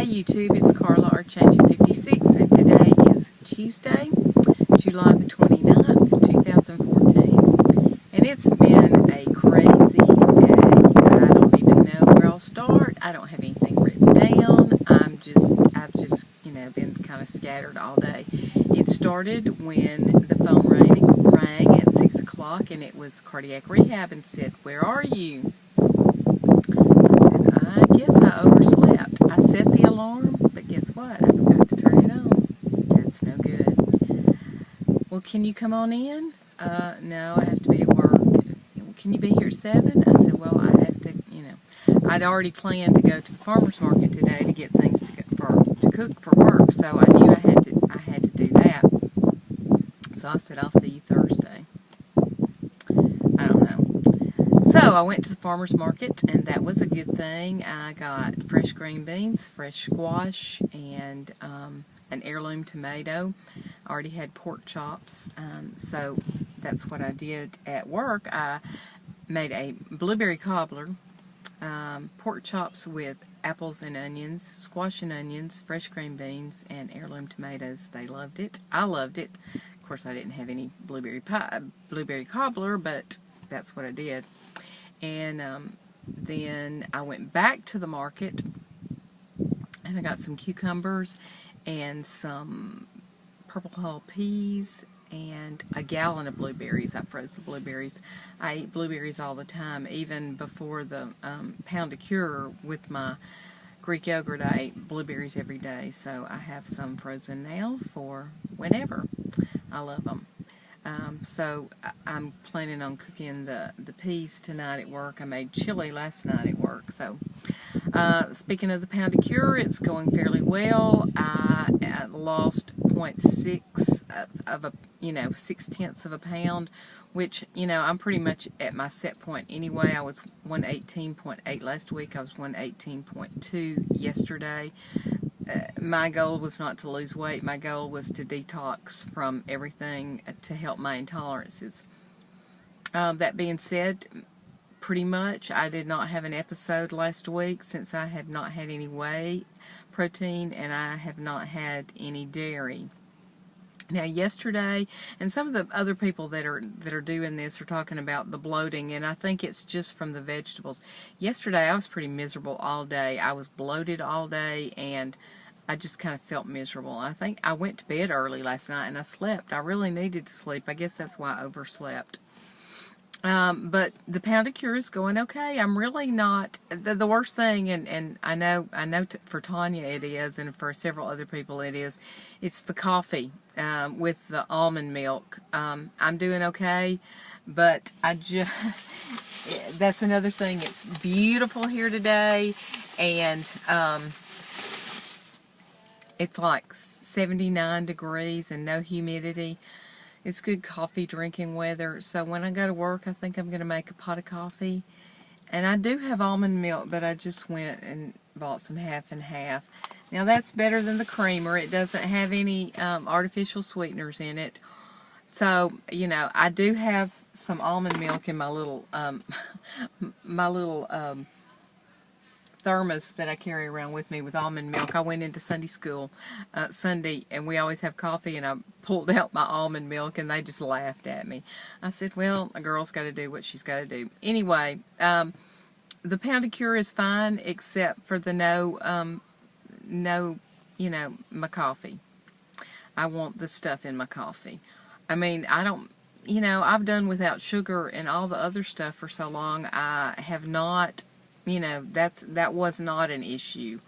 YouTube, it's Carla or Changing 56, and today is Tuesday, July the 29th, 2014, and it's been a crazy day. I don't even know where I'll start. I don't have anything written down. I've just, been kind of scattered all day. It started when the phone rang at 6 o'clock, and it was cardiac rehab and said, "Where are you?" I guess I overslept. I set the alarm, but guess what? I forgot to turn it on. That's no good. "Well, can you come on in?" No, I have to be at work." "Can you be here at 7? I said, "Well, I have to, I'd already planned to go to the farmer's market today to get things to cook for work, so I knew I had to do that. So I said, "I'll see you Thursday." I don't know. So I went to the farmer's market, and that was a good thing. I got fresh green beans, fresh squash, and an heirloom tomato. I already had pork chops, so that's what I did at work. I made a blueberry cobbler, pork chops with apples and onions, squash and onions, fresh green beans, and heirloom tomatoes. They loved it. I loved it. Of course, I didn't have any blueberry cobbler, but that's what I did. And then I went back to the market, and I got some cucumbers and some purple hull peas and a gallon of blueberries. I froze the blueberries. I eat blueberries all the time. Even before the pound of cure with my Greek yogurt, I ate blueberries every day. So I have some frozen now for whenever. I love them. So I'm planning on cooking the peas tonight at work. I made chili last night at work. So speaking of the pound of cure, it's going fairly well. I lost 0.6 of a 0.6 of a pound, which I'm pretty much at my set point anyway. I was 118.8 last week. I was 118.2 yesterday. My goal was not to lose weight. My goal was to detox from everything to help my intolerances. That being said, pretty much I did not have an episode last week since I have not had any whey protein and I have not had any dairy. Now yesterday, and some of the other people that are doing this are talking about the bloating, and I think it's just from the vegetables. Yesterday I was pretty miserable all day. I was bloated all day, and I just kind of felt miserable. I think I went to bed early last night and I slept. I really needed to sleep. I guess that's why I overslept. But the pound of cure is going okay. I'm really not the worst thing, and I know for Tanya it is, and for several other people it is. It's the coffee with the almond milk. I'm doing okay, but I just that's another thing. It's beautiful here today, and it's like 79 degrees and no humidity. It's good coffee drinking weather. So when I go to work, I think I'm going to make a pot of coffee. And I do have almond milk, but I just went and bought some half and half. Now that's better than the creamer. It doesn't have any artificial sweeteners in it. So, I do have some almond milk in my little thermos that I carry around with me with almond milk. I went into Sunday school Sunday, and we always have coffee, and I pulled out my almond milk, and they just laughed at me. I said, "Well, a girl's got to do what she's got to do." Anyway, the pound of cure is fine, except for the my coffee. I want the stuff in my coffee. I mean, I don't, I've done without sugar and all the other stuff for so long. I have not, that was not an issue.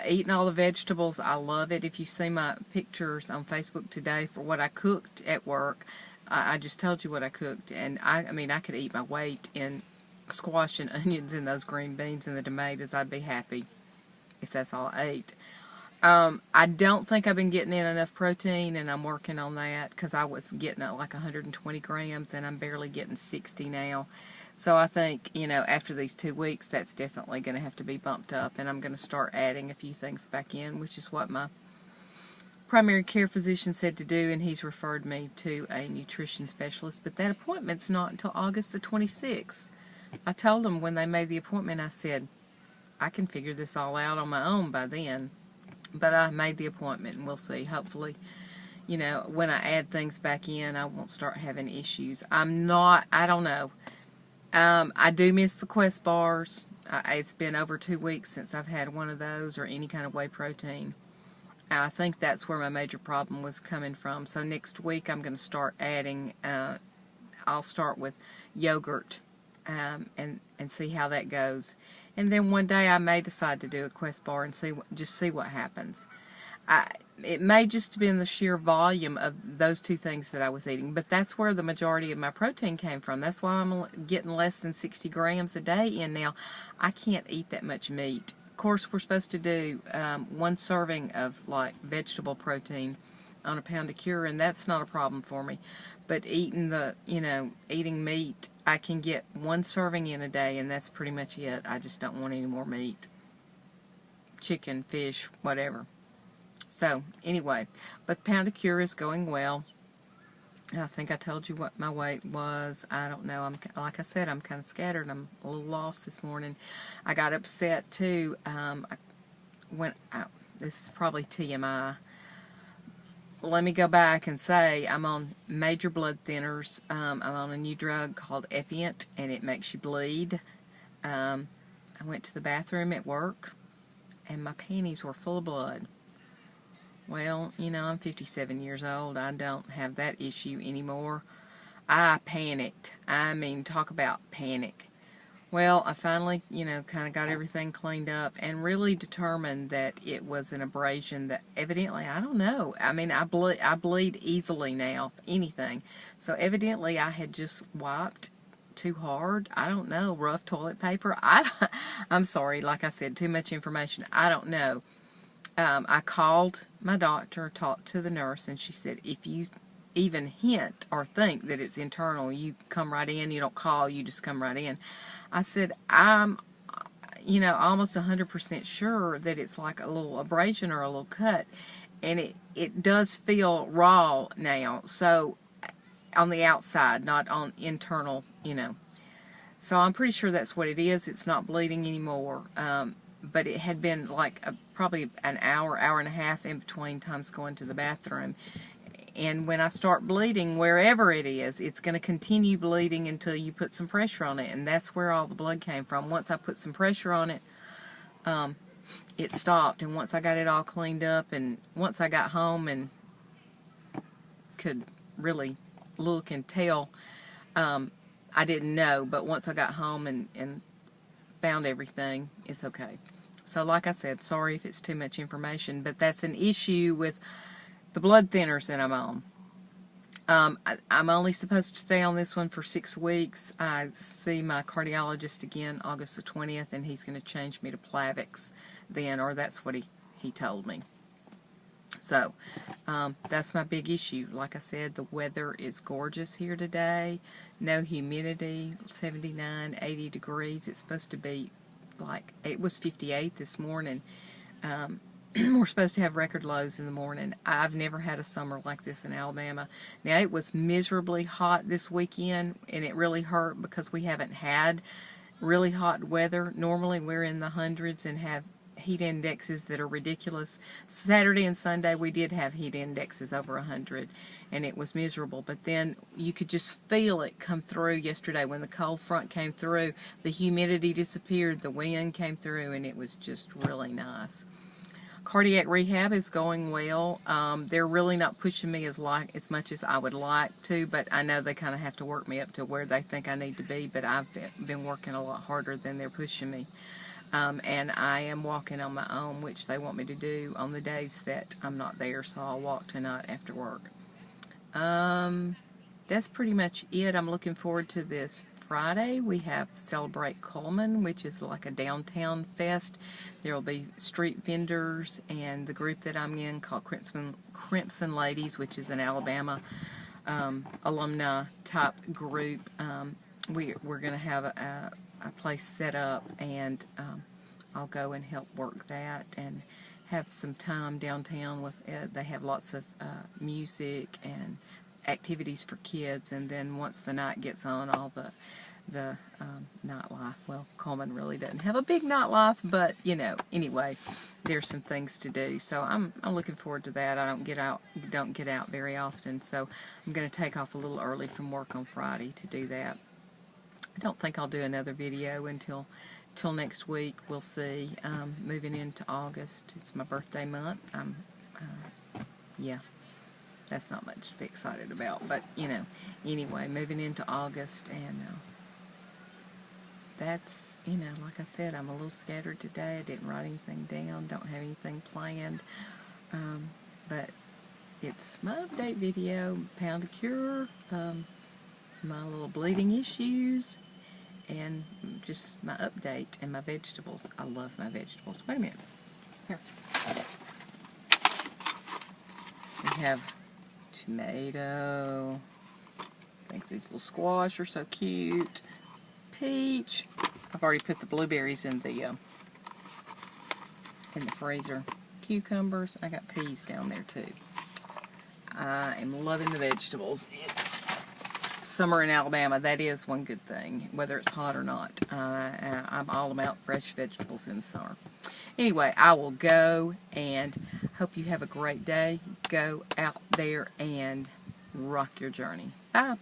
Eating all the vegetables, I love it. If you see my pictures on Facebook today for what I cooked at work, I just told you what I cooked, and I mean, I could eat my weight in squash and onions and those green beans and the tomatoes. I'd be happy if that's all I ate. I don't think I've been getting in enough protein, and I'm working on that, because I was getting at like 120 grams, and I'm barely getting 60 now. So I think, after these 2 weeks, that's definitely going to have to be bumped up, and I'm going to start adding a few things back in, which is what my primary care physician said to do, and he's referred me to a nutrition specialist. But that appointment's not until August the 26th. I told him when they made the appointment, I said, I can figure this all out on my own by then. But I made the appointment, and we'll see. Hopefully, you know, when I add things back in, I won't start having issues. I don't know. I do miss the Quest bars. It's been over 2 weeks since I've had one of those or any kind of whey protein. I think that's where my major problem was coming from. So next week I'm going to start adding, I'll start with yogurt and see how that goes. And then one day I may decide to do a Quest bar and see what happens. It may just have been the sheer volume of those two things that I was eating, but that's where the majority of my protein came from. That's why I'm getting less than 60 grams a day in now. I can't eat that much meat. Of course, we're supposed to do 1 serving of like vegetable protein on a pound of cure, and that's not a problem for me. But eating meat, I can get 1 serving in a day, and that's pretty much it. I just don't want any more meat. Chicken, fish, whatever. So, anyway, but the pound of cure is going well. I think I told you what my weight was. I don't know. Like I said, I'm kind of scattered. I'm a little lost this morning. I got upset, too. This is probably TMI. Let me go back and say I'm on major blood thinners. I'm on a new drug called Effient, and it makes you bleed. I went to the bathroom at work, and my panties were full of blood. Well, you know, I'm 57 years old. I don't have that issue anymore. I panicked. I mean, talk about panic. Well, I finally, kind of got everything cleaned up and really determined that it was an abrasion that evidently, I don't know. I mean, I bleed easily now, anything. So evidently I had just wiped too hard. I don't know. Rough toilet paper. I'm sorry. Like I said, too much information. I don't know. I called my doctor, talked to the nurse, and she said, if you even hint or think that it's internal, you come right in. You don't call, you just come right in. I said, I'm, almost 100% sure that it's like a little abrasion or a little cut, and it does feel raw now, so on the outside, not on internal, So I'm pretty sure that's what it is. It's not bleeding anymore. But it had been like probably an hour and a half in between times going to the bathroom. And when I start bleeding, wherever it is, it's going to continue bleeding until you put some pressure on it. And that's where all the blood came from. Once I put some pressure on it, it stopped. And once I got it all cleaned up, and once I got home and could really look and tell, I didn't know. But once I got home and found everything, it's okay. So like I said, sorry if it's too much information, but that's an issue with the blood thinners that I'm on. I'm only supposed to stay on this one for 6 weeks. I see my cardiologist again August the 20th, and he's going to change me to Plavix then, or that's what he told me. So, that's my big issue. Like I said, the weather is gorgeous here today. No humidity, 79, 80 degrees. It's supposed to be like, it was 58 this morning. We're supposed to have record lows in the morning. I've never had a summer like this in Alabama. Now, it was miserably hot this weekend, and it really hurt because we haven't had really hot weather. Normally, we're in the hundreds and have heat indexes that are ridiculous. Saturday and Sunday we did have heat indexes over 100, and it was miserable. But then you could just feel it come through yesterday when the cold front came through. The humidity disappeared, the wind came through, and it was just really nice. Cardiac rehab is going well. They're really not pushing me as much as I would like to, but I know they kind of have to work me up to where they think I need to be, but I've been working a lot harder than they're pushing me. And I am walking on my own, which they want me to do on the days that I'm not there, so I'll walk tonight after work. That's pretty much it. I'm looking forward to this Friday. We have Celebrate Coleman, which is like a downtown fest. There will be street vendors, and the group that I'm in called Crimson Ladies, which is an Alabama alumni type group. We're going to have a place set up, and I'll go and help work that and have some time downtown with they have lots of music and activities for kids, and then once the night gets on, all the nightlife. Well, Coleman really doesn't have a big nightlife, but you know, anyway, there's some things to do. So I'm looking forward to that. I don't get out very often, so I'm going to take off a little early from work on Friday to do that. I don't think I'll do another video until next week. We'll see. Moving into August, it's my birthday month. Yeah, that's not much to be excited about, but you know, anyway, moving into August, and that's, you know, like I said, I'm a little scattered today. I didn't write anything down, don't have anything planned, but it's my update video, Pound a Cure, my little bleeding issues, and just my update, and my vegetables. I love my vegetables. Wait a minute. Here. We have tomato. I think these little squash are so cute. Peach. I've already put the blueberries in the freezer. Cucumbers. I got peas down there too. I am loving the vegetables. It's summer in Alabama. That is one good thing, whether it's hot or not. I'm all about fresh vegetables in the summer. Anyway, I will go, and hope you have a great day. Go out there and rock your journey. Bye.